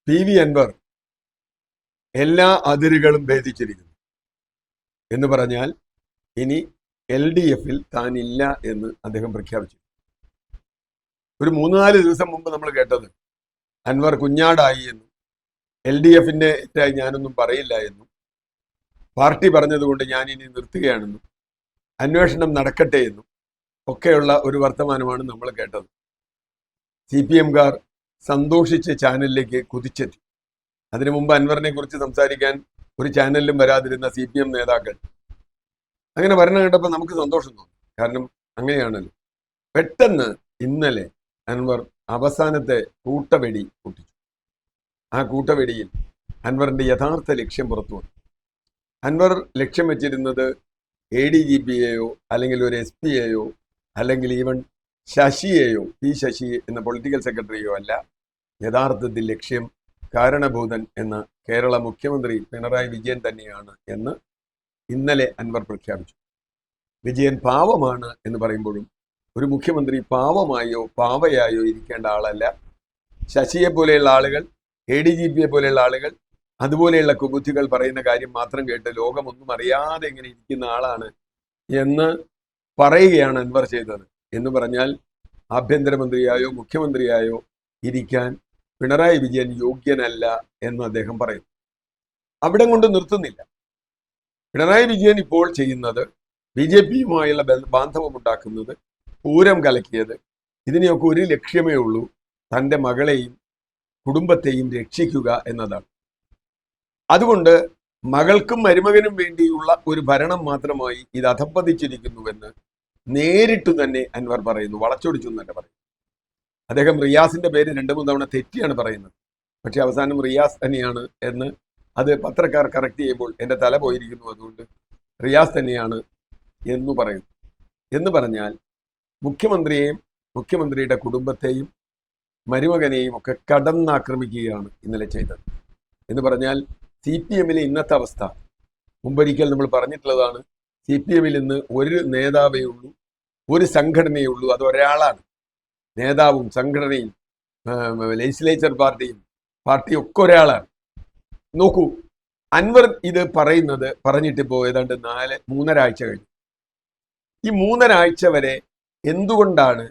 PV Anwar എല്ലാ അതിരുകളും ഭേദിച്ചിരിക്കുന്നു എന്ന് പറഞ്ഞാൽ ഇനി LDF-ൽ താനില്ല എന്ന് അദ്ദേഹം പ്രഖ്യാപിച്ചു. ഒരു 3-4 ദിവസം മുമ്പ് നമ്മൾ കേട്ടത് അൻവർ കുഞ്ഞാടായി എന്നും LDF-ന്റെ എതിരായി ഞാനൊന്നും പറയില്ല എന്നും പാർട്ടി പറഞ്ഞതുകൊണ്ട് ഞാൻ ഇനി നിർത്തുകയാണെന്നും അന്വേഷണം നടക്കട്ടെ എന്നും ഒക്കെയുള്ള ഒരു വർത്തമാനമാണ് നമ്മൾ കേട്ടത്. CPM-കാർ സന്തോഷിച്ച് ചാനലിലേക്ക് കുതിച്ചെത്തി. അതിനു മുമ്പ് അൻവറിനെ കുറിച്ച് സംസാരിക്കാൻ ഒരു ചാനലിലും വരാതിരുന്ന CPM നേതാക്കൾ അങ്ങനെ ഭരണം കണ്ടപ്പോൾ നമുക്ക് സന്തോഷം തോന്നി. കാരണം അങ്ങനെയാണല്ലോ. പെട്ടെന്ന് ഇന്നലെ അൻവർ അവസാനത്തെ കൂട്ടവെടി പൊട്ടിച്ചു. ആ കൂട്ടവെടിയിൽ അൻവറിന്റെ യഥാർത്ഥ ലക്ഷ്യം പുറത്തു വന്നു. അൻവർ ലക്ഷ്യം വെച്ചിരുന്നത് ADGP-യെയോ അല്ലെങ്കിൽ ഒരു SP-യെയോ അല്ലെങ്കിൽ ഈവൻ ശശിയെയോ P ശശി എന്ന പൊളിറ്റിക്കൽ സെക്രട്ടറിയോ അല്ല. യഥാർത്ഥത്തിൽ ലക്ഷ്യം കാരണഭൂതൻ എന്ന കേരള മുഖ്യമന്ത്രി പിണറായി വിജയൻ തന്നെയാണ് എന്ന് ഇന്നലെ അൻവർ പ്രഖ്യാപിച്ചു. വിജയൻ പാവമാണ് എന്ന് പറയുമ്പോഴും ഒരു മുഖ്യമന്ത്രി പാവമായോ പാവയായോ ഇരിക്കേണ്ട ആളല്ല. ശശിയെ പോലെയുള്ള ആളുകൾ, ADGP-യെ പോലെയുള്ള ആളുകൾ, അതുപോലെയുള്ള കുബുദ്ധികൾ പറയുന്ന കാര്യം മാത്രം കേട്ട് ലോകമൊന്നും അറിയാതെ ഇങ്ങനെ ഇരിക്കുന്ന ആളാണ് എന്ന് പറയുകയാണ് അൻവർ ചെയ്തത്. എന്ന് പറഞ്ഞാൽ ആഭ്യന്തരമന്ത്രിയായോ മുഖ്യമന്ത്രിയായോ ഇരിക്കാൻ പിണറായി വിജയൻ യോഗ്യനല്ല എന്ന് അദ്ദേഹം പറയുന്നു. അവിടെ കൊണ്ട് നിർത്തുന്നില്ല. പിണറായി വിജയൻ ഇപ്പോൾ ചെയ്യുന്നത് BJP-യുമായുള്ള ബാന്ധവമുണ്ടാക്കുന്നത്, പൂരം കലക്കിയത്, ഇതിനെയൊക്കെ ഒരു ലക്ഷ്യമേ ഉള്ളൂ, തൻ്റെ മകളെയും കുടുംബത്തെയും രക്ഷിക്കുക എന്നതാണ്. അതുകൊണ്ട് മകൾക്കും മരുമകനും വേണ്ടിയുള്ള ഒരു ഭരണം മാത്രമായി ഇത് അധപ്പതിച്ചിരിക്കുന്നുവെന്ന് നേരിട്ട് തന്നെ അൻവർ പറയുന്നു. വളച്ചൊടിച്ചു തന്നെ പറയും. അദ്ദേഹം റിയാസിന്റെ പേര് 2-3 തവണ തെറ്റിയാണ് പറയുന്നത്. പക്ഷെ അവസാനം റിയാസ് തന്നെയാണ് എന്ന് അത് പത്രക്കാർ കറക്റ്റ് ചെയ്യുമ്പോൾ എൻ്റെ തല പോയിരിക്കുന്നു. അതുകൊണ്ട് റിയാസ് തന്നെയാണ് എന്ന് പറയുന്നു. എന്ന് പറഞ്ഞാൽ മുഖ്യമന്ത്രിയെയും മുഖ്യമന്ത്രിയുടെ കുടുംബത്തെയും മരുമകനെയും ഒക്കെ കടന്നാക്രമിക്കുകയാണ് ഇന്നലെ ചെയ്തത്. എന്ന് പറഞ്ഞാൽ CPM-ലെ ഇന്നത്തെ അവസ്ഥ മുമ്പൊരിക്കൽ നമ്മൾ പറഞ്ഞിട്ടുള്ളതാണ്. CPM-ൽ ഇന്ന് ഒരു നേതാവേ ഉള്ളൂ, ഒരു സംഘടനയേ ഉള്ളൂ, അത് ഒരാളാണ്. നേതാവും സംഘടനയും ലെജിസ്ലേച്ചർ പാർട്ടിയും ഒക്കെ ഒരാളാണ്. നോക്കൂ, അൻവർ ഇത് പറഞ്ഞിട്ടിപ്പോ ഏതാണ്ട് 3.5 ആഴ്ച കഴിഞ്ഞു. ഈ 3.5 ആഴ്ച വരെ എന്തുകൊണ്ടാണ്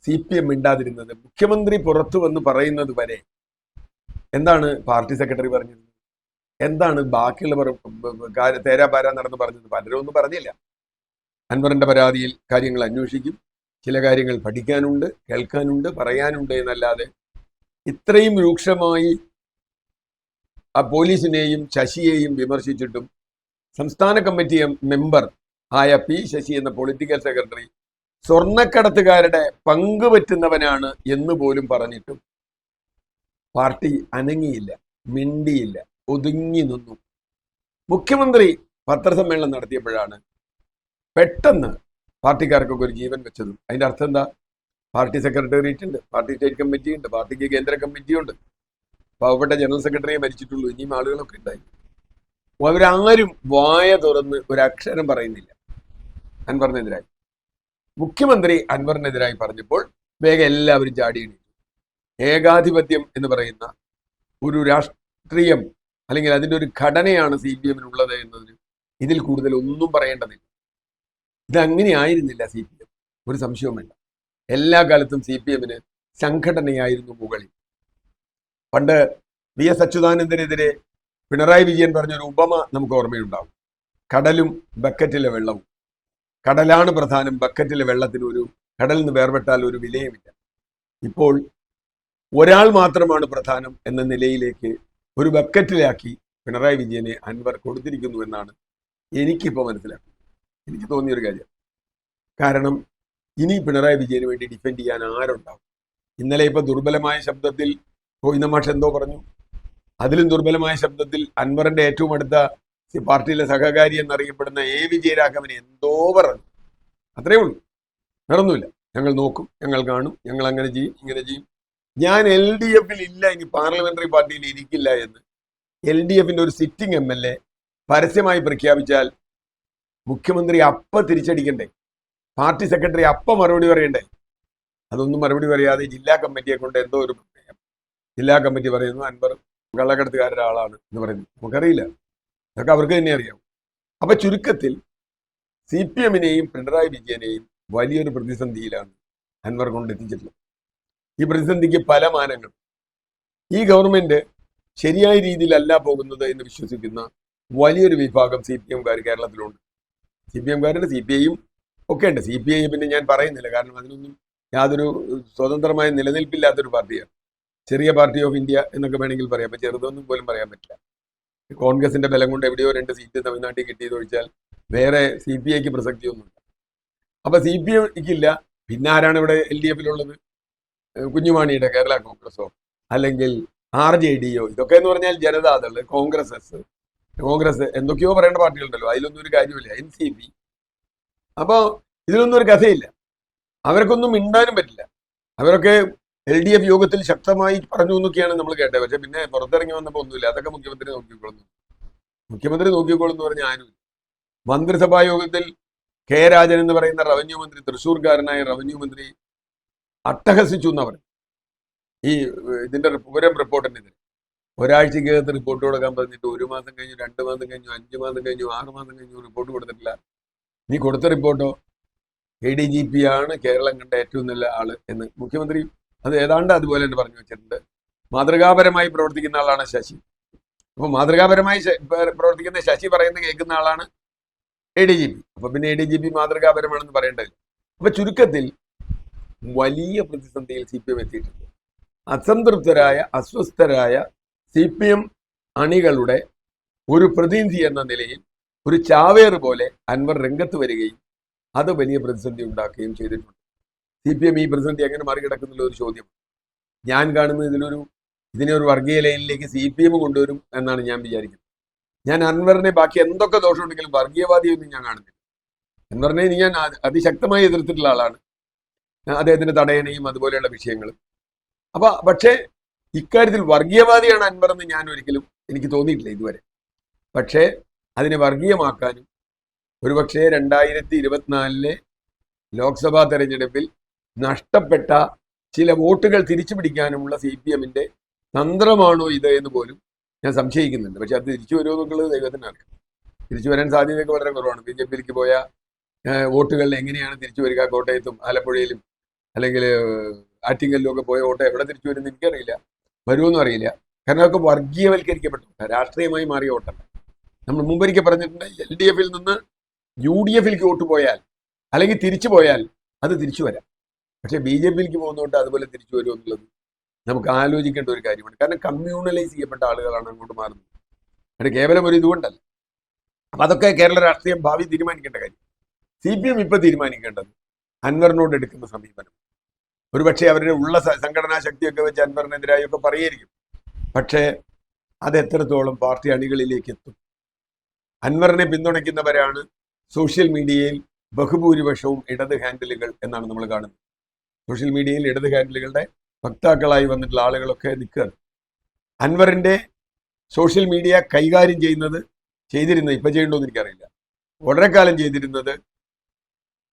CPM മിണ്ടാതിരുന്നത്? മുഖ്യമന്ത്രി പുറത്തു വന്ന് പറയുന്നത് വരെ എന്താണ് പാർട്ടി സെക്രട്ടറി പറഞ്ഞത്? എന്താണ് ബാക്കിയുള്ളവർ തേരാപാര നടന്ന് പറഞ്ഞത്? പലരും ഒന്നും പറഞ്ഞില്ല. അൻവറിന്റെ പരാതിയിൽ കാര്യങ്ങൾ അന്വേഷിക്കും, ചില കാര്യങ്ങൾ പഠിക്കാനുണ്ട്, കേൾക്കാനുണ്ട്, പറയാനുണ്ട് എന്നല്ലാതെ ഇത്രയും രൂക്ഷമായി ആ പോലീസിനെയും ശശിയെയും വിമർശിച്ചിട്ടും സംസ്ഥാന കമ്മിറ്റി മെമ്പർ ആയ P ശശി എന്ന പൊളിറ്റിക്കൽ സെക്രട്ടറി സ്വർണ്ണക്കടത്തുകാരുടെ പങ്ക് പറ്റുന്നവനാണ് എന്ന് പോലും പറഞ്ഞിട്ടും പാർട്ടി അനങ്ങിയില്ല, മിണ്ടിയില്ല, ഒതുങ്ങി നിന്നു. മുഖ്യമന്ത്രി പത്രസമ്മേളനം നടത്തിയപ്പോഴാണ് പെട്ടെന്ന് പാർട്ടിക്കാർക്കൊക്കെ ഒരു ജീവൻ വെച്ചതും. അതിന്റെ അർത്ഥം എന്താ? പാർട്ടി സെക്രട്ടേറിയറ്റ് ഉണ്ട്, പാർട്ടി സ്റ്റേറ്റ് കമ്മിറ്റി ഉണ്ട്, പാർട്ടിക്ക് കേന്ദ്ര കമ്മിറ്റിയുണ്ട്. പാവപ്പെട്ട ജനറൽ സെക്രട്ടറിയെ മരിച്ചിട്ടുള്ളൂ, ഇനിയും ആളുകളൊക്കെ ഉണ്ടായി. അവരാരും വായ തുറന്ന് ഒരു അക്ഷരം പറയുന്നില്ല അൻവറിനെതിരായി. മുഖ്യമന്ത്രി അൻവറിനെതിരായി പറഞ്ഞപ്പോൾ വേഗം എല്ലാവരും ചാടിയിടിച്ചു. ഏകാധിപത്യം എന്ന് പറയുന്ന ഒരു രാഷ്ട്രീയം അല്ലെങ്കിൽ അതിൻ്റെ ഒരു ഘടനയാണ് CPM-നുള്ളത് എന്നതിന് ഇതിൽ കൂടുതൽ ഒന്നും പറയേണ്ടതില്ല. ഇതങ്ങനെ ആയിരുന്നില്ല CPM, ഒരു സംശയവുമില്ല. എല്ലാ കാലത്തും CPM-ന് സംഘടനയായിരുന്നു മുകളിൽ. പണ്ട് VS അച്യുതാനന്ദനെതിരെ പിണറായി വിജയൻ പറഞ്ഞൊരു ഉപമ നമുക്ക് ഓർമ്മയുണ്ടാവും. കടലും ബക്കറ്റിലെ വെള്ളവും. കടലാണ് പ്രധാനം, ബക്കറ്റിലെ വെള്ളത്തിന് കടലിൽ നിന്ന് വേർപെട്ടാൽ ഒരു വിലയുമില്ല. ഇപ്പോൾ ഒരാൾ മാത്രമാണ് പ്രധാനം എന്ന നിലയിലേക്ക് ഒരു ബക്കറ്റിലാക്കി പിണറായി വിജയനെ അൻവർ കൊടുത്തിരിക്കുന്നു എന്നാണ് എനിക്കിപ്പോൾ മനസ്സിലാക്കുന്നത്. എനിക്ക് തോന്നിയൊരു കാര്യം. കാരണം ഇനി പിണറായി വിജയന് വേണ്ടി ഡിഫെൻഡ് ചെയ്യാൻ ആരുണ്ടാവും? ഇന്നലെ ഇപ്പൊ ദുർബലമായ ശബ്ദത്തിൽ ഗോവിന്ദമാഷ് എന്തോ പറഞ്ഞു. അതിലും ദുർബലമായ ശബ്ദത്തിൽ അൻവറിന്റെ ഏറ്റവും അടുത്ത പാർട്ടിയിലെ സഹകാരി എന്നറിയപ്പെടുന്ന വിജയരാഘവൻ എന്തോ പറഞ്ഞു. അത്രേ ഉള്ളൂ, വേറൊന്നുമില്ല. ഞങ്ങൾ നോക്കും, ഞങ്ങൾ കാണും, ഞങ്ങൾ അങ്ങനെ ചെയ്യും, ഇങ്ങനെ ചെയ്യും. ഞാൻ LDF-ൽ ഇല്ല, ഇനി പാർലമെന്ററി പാർട്ടിയിൽ ഇരിക്കില്ല എന്ന് LDF-ന്റെ ഒരു സിറ്റിംഗ് MLA പരസ്യമായി പ്രഖ്യാപിച്ചാൽ മുഖ്യമന്ത്രി തിരിച്ചടിക്കണ്ടേ? പാർട്ടി സെക്രട്ടറി മറുപടി പറയണ്ടേ? അതൊന്നും മറുപടി പറയാതെ ജില്ലാ കമ്മിറ്റിയെ കൊണ്ട് എന്തോ ഒരു പ്രമേയം ജില്ലാ കമ്മിറ്റി പറയുന്നു അൻവർ കള്ളക്കടത്തുകാരുടെ ആളാണ് എന്ന് പറയുന്നത് നമുക്കറിയില്ല, അതൊക്കെ അവർക്ക് തന്നെ അറിയാം. അപ്പൊ ചുരുക്കത്തിൽ CPM-നെയും പിണറായി വിജയനെയും വലിയൊരു പ്രതിസന്ധിയിലാണ് അൻവർ കൊണ്ടെത്തിച്ചിട്ടുള്ളത്. ഈ പ്രതിസന്ധിക്ക് പല മാനങ്ങൾ. ഈ ഗവൺമെന്റ് ശരിയായ രീതിയിലല്ല പോകുന്നത് എന്ന് വിശ്വസിക്കുന്ന വലിയൊരു വിഭാഗം CPM-കാർ കേരളത്തിലുണ്ട്. CPM-കാരുടെ CPI-യും ഒക്കെ ഉണ്ട്. CPI പിന്നെ ഞാൻ പറയുന്നില്ല, കാരണം അതിനൊന്നും യാതൊരു സ്വതന്ത്രമായ നിലനിൽപ്പില്ലാത്തൊരു പാർട്ടിയാണ്. ചെറിയ പാർട്ടി ഓഫ് ഇന്ത്യ എന്നൊക്കെ വേണമെങ്കിൽ പറയാം, അപ്പൊ ചെറുതൊന്നും പോലും പറയാൻ പറ്റില്ല. കോൺഗ്രസിന്റെ ബലം കൊണ്ട് എവിടെയോ 2 സീറ്റ് തമിഴ്നാട്ടിൽ കിട്ടിയത് ഒഴിച്ചാൽ വേറെ CPI-ക്ക് പ്രസക്തിയൊന്നുമില്ല. അപ്പൊ CPI-ക്കില്ല. പിന്നെ ആരാണ് ഇവിടെ LDF-ലുള്ളത്? കുഞ്ഞുമാണിയുടെ കേരള കോൺഗ്രസോ അല്ലെങ്കിൽ RJD-യോ? ഇതൊക്കെ എന്ന് പറഞ്ഞാൽ ജനതാദൾ, കോൺഗ്രസ് എന്തൊക്കെയോ പറയേണ്ട പാർട്ടികളുണ്ടല്ലോ, അതിലൊന്നും ഒരു കാര്യമില്ല. NCP. അപ്പോൾ ഇതിലൊന്നും ഒരു കഥയില്ല. അവർക്കൊന്നും മിണ്ടാനും പറ്റില്ല. അവരൊക്കെ LDF യോഗത്തിൽ ശക്തമായി പറഞ്ഞു എന്നൊക്കെയാണ് നമ്മൾ കേട്ടത്. പക്ഷെ പിന്നെ പുറത്തിറങ്ങി വന്നപ്പോൾ ഒന്നുമില്ല. അതൊക്കെ മുഖ്യമന്ത്രി നോക്കിക്കോളുന്നു പറഞ്ഞ ആരും. മന്ത്രിസഭാ യോഗത്തിൽ K. രാജൻ എന്ന് പറയുന്ന റവന്യൂ മന്ത്രി, തൃശ്ശൂർക്കാരനായ റവന്യൂ മന്ത്രി അട്ടഹസിച്ചു എന്നാ പറയും ഈ ഇതിന്റെ പൂരം റിപ്പോർട്ടിനെതിരെ. ഒരാഴ്ചക്കകത്ത് റിപ്പോർട്ട് കൊടുക്കാൻ പറഞ്ഞിട്ട് 1 മാസം കഴിഞ്ഞു, 2 മാസം കഴിഞ്ഞു, 5 മാസം കഴിഞ്ഞു, 6 മാസം കഴിഞ്ഞു, റിപ്പോർട്ട് കൊടുത്തിട്ടില്ല. നീ കൊടുത്ത റിപ്പോർട്ടോ ADGP ആണ് കേരളം കണ്ട ഏറ്റവും നല്ല ആള് എന്ന് മുഖ്യമന്ത്രി അത് ഏതാണ്ട് അതുപോലെ തന്നെ പറഞ്ഞു വെച്ചിട്ടുണ്ട്. മാതൃകാപരമായി പ്രവർത്തിക്കുന്ന ആളാണ് ശശി. അപ്പൊ മാതൃകാപരമായി പ്രവർത്തിക്കുന്ന ശശി പറയുന്നത് കേൾക്കുന്ന ആളാണ് ADGP. അപ്പൊ പിന്നെ ADGP മാതൃകാപരമാണെന്ന് പറയേണ്ടതില്ല. അപ്പൊ ചുരുക്കത്തിൽ വലിയ പ്രതിസന്ധിയിൽ CPM എത്തിയിട്ടുണ്ട്. അസംതൃപ്തരായ, അസ്വസ്ഥരായ CPM അണികളുടെ ഒരു പ്രതിനിധി എന്ന നിലയിൽ ഒരു ചാവേറ് പോലെ അൻവർ രംഗത്ത് വരികയും അത് വലിയ പ്രതിസന്ധി ഉണ്ടാക്കുകയും ചെയ്തിട്ടുണ്ട്. CPM ഈ പ്രതിസന്ധി എങ്ങനെ മറികടക്കുന്നുള്ള ഒരു ചോദ്യം ഞാൻ കാണുന്നത്. ഇതിനെ ഒരു വർഗീയ ലൈനിലേക്ക് CPM കൊണ്ടുവരും എന്നാണ് ഞാൻ വിചാരിക്കുന്നത്. ഞാൻ അൻവറിനെ ബാക്കി എന്തൊക്കെ ദോഷമുണ്ടെങ്കിലും വർഗീയവാദിയൊന്നും ഞാൻ കാണുന്നില്ല. അൻവറിനെ ഞാൻ അതിശക്തമായി എതിർത്തിട്ടുള്ള ആളാണ്, അദ്ദേഹത്തിന്റെ തടയണയും അതുപോലെയുള്ള വിഷയങ്ങളും. പക്ഷേ ഇക്കാര്യത്തിൽ വർഗീയവാദിയാണ് അൻവർ എന്ന് ഞാൻ ഒരിക്കലും എനിക്ക് തോന്നിയിട്ടില്ല ഇതുവരെ. പക്ഷേ അതിനെ വർഗീയമാക്കാനും ഒരുപക്ഷെ 2024 ലോക്സഭാ തെരഞ്ഞെടുപ്പിൽ നഷ്ടപ്പെട്ട ചില വോട്ടുകൾ തിരിച്ചു പിടിക്കാനുമുള്ള CPM-ന്റെ തന്ത്രമാണോ ഇത് എന്ന് പോലും ഞാൻ സംശയിക്കുന്നുണ്ട്. പക്ഷെ അത് തിരിച്ചു വരുമോ എന്നുള്ളത് ദൈവത്തിന് അറിയാം. തിരിച്ചു വരാൻ സാധ്യതയൊക്കെ വളരെ കുറവാണ്. BJP-യിലേക്ക് പോയ വോട്ടുകൾ എങ്ങനെയാണ് തിരിച്ചു വരിക? കോട്ടയത്തും ആലപ്പുഴയിലും അല്ലെങ്കിൽ ആറ്റിങ്ങലിലും ഒക്കെ പോയ വോട്ട് എവിടെ തിരിച്ചു വരുമെന്ന് എനിക്കറിയില്ല, വരുമെന്നും അറിയില്ല. കാരണം അതൊക്കെ വർഗീയവൽക്കരിക്കപ്പെട്ടു, രാഷ്ട്രീയമായി മാറിയ വോട്ടല്ല. നമ്മൾ മുമ്പൊരിക്കൽ പറഞ്ഞിട്ടുണ്ട്, LDF-ൽ നിന്ന് UDF-ലേക്ക് വോട്ട് പോയാൽ അല്ലെങ്കിൽ തിരിച്ചു പോയാൽ അത് തിരിച്ചു വരാം. പക്ഷെ BJP-യിലേക്ക് പോകുന്നതുകൊണ്ട് അതുപോലെ തിരിച്ചു വരുമോ എന്നുള്ളത് നമുക്ക് ആലോചിക്കേണ്ട ഒരു കാര്യമാണ്. കാരണം കമ്മ്യൂണലൈസ് ചെയ്യപ്പെട്ട ആളുകളാണ് അങ്ങോട്ട് മാറുന്നത്, അത് കേവലം ഒരു ഇതുകൊണ്ടല്ല. അപ്പൊ അതൊക്കെ കേരള രാഷ്ട്രീയം ഭാവി തീരുമാനിക്കേണ്ട കാര്യം. CPM ഇപ്പൊ തീരുമാനിക്കേണ്ടത് അൻവറിനോട് എടുക്കുന്ന സമീപനം. ഒരുപക്ഷെ അവരുടെ ഉള്ള സംഘടനാ ശക്തിയൊക്കെ വെച്ച് അൻവറിനെതിരായൊക്കെ പറയായിരിക്കും. പക്ഷേ അത് എത്രത്തോളം പാർട്ടി അണികളിലേക്ക് എത്തും? അൻവറിനെ പിന്തുണയ്ക്കുന്നവരാണ് സോഷ്യൽ മീഡിയയിൽ ബഹുഭൂരിപക്ഷവും ഇടത് ഹാൻഡിലുകൾ എന്നാണ് നമ്മൾ കാണുന്നത്. സോഷ്യൽ മീഡിയയിൽ ഇടത് ഹാൻഡിലുകളുടെ വക്താക്കളായി വന്നിട്ടുള്ള ആളുകളൊക്കെ നിൽക്കുകയാണ്. അൻവറിന്റെ സോഷ്യൽ മീഡിയ കൈകാര്യം ചെയ്തിരുന്നത് ഇപ്പൊ ചെയ്യണ്ടോ എന്ന് എനിക്കറിയില്ല. വളരെ കാലം ചെയ്തിരുന്നത്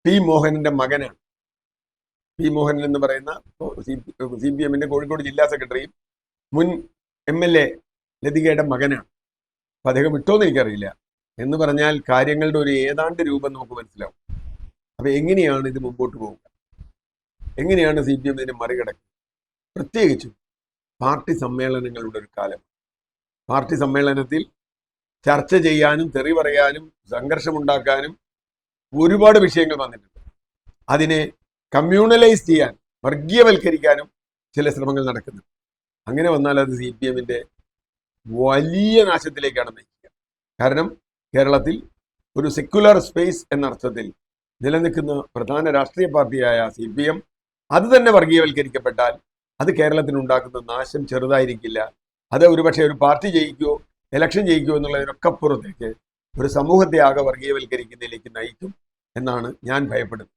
P. മോഹനന്റെ മകനാണ്. P. മോഹനൻ എന്ന് പറയുന്ന CPM-ന്റെ കോഴിക്കോട് ജില്ലാ സെക്രട്ടറിയും മുൻ MLA ലതികയുടെ മകനാണ്. അപ്പൊ അദ്ദേഹം വിട്ടോന്ന് എനിക്കറിയില്ല. എന്ന് പറഞ്ഞാൽ കാര്യങ്ങളുടെ ഒരു ഏതാണ്ട് രൂപം നമുക്ക് മനസ്സിലാവും. അപ്പൊ എങ്ങനെയാണ് ഇത് മുമ്പോട്ട് പോവുക? എങ്ങനെയാണ് CPM ഇതിനെ മറികടക്കുക? പ്രത്യേകിച്ചും പാർട്ടി സമ്മേളനങ്ങളുടെ ഒരു കാലം. പാർട്ടി സമ്മേളനത്തിൽ ചർച്ച ചെയ്യാനും തെറി പറയാനും സംഘർഷമുണ്ടാക്കാനും ഒരുപാട് വിഷയങ്ങൾ വന്നിട്ടുണ്ട്. അതിനെ കമ്മ്യൂണലൈസ് ചെയ്യാൻ, വർഗീയവൽക്കരിക്കാനും ചില ശ്രമങ്ങൾ നടക്കുന്നുണ്ട്. അങ്ങനെ വന്നാൽ അത് CPM-ന്റെ വലിയ നാശത്തിലേക്കാണ് നയിക്കുക. കാരണം കേരളത്തിൽ ഒരു സെക്യുലർ സ്പേസ് എന്ന അർത്ഥത്തിൽ നിലനിൽക്കുന്ന പ്രധാന രാഷ്ട്രീയ പാർട്ടിയായ CPM അത് തന്നെ വർഗീയവൽക്കരിക്കപ്പെട്ടാൽ അത് കേരളത്തിനുണ്ടാക്കുന്ന നാശം ചെറുതായിരിക്കില്ല. അത് ഒരുപക്ഷെ ഒരു പാർട്ടി ജയിക്കുമോ ഇലക്ഷൻ ജയിക്കുമോ എന്നുള്ളതിനൊക്കെ അപ്പുറത്തേക്ക് ഒരു സമൂഹത്തെ ആകെ വർഗീയവൽക്കരിക്കുന്നതിലേക്ക് നയിക്കും എന്നാണ് ഞാൻ ഭയപ്പെടുന്നത്.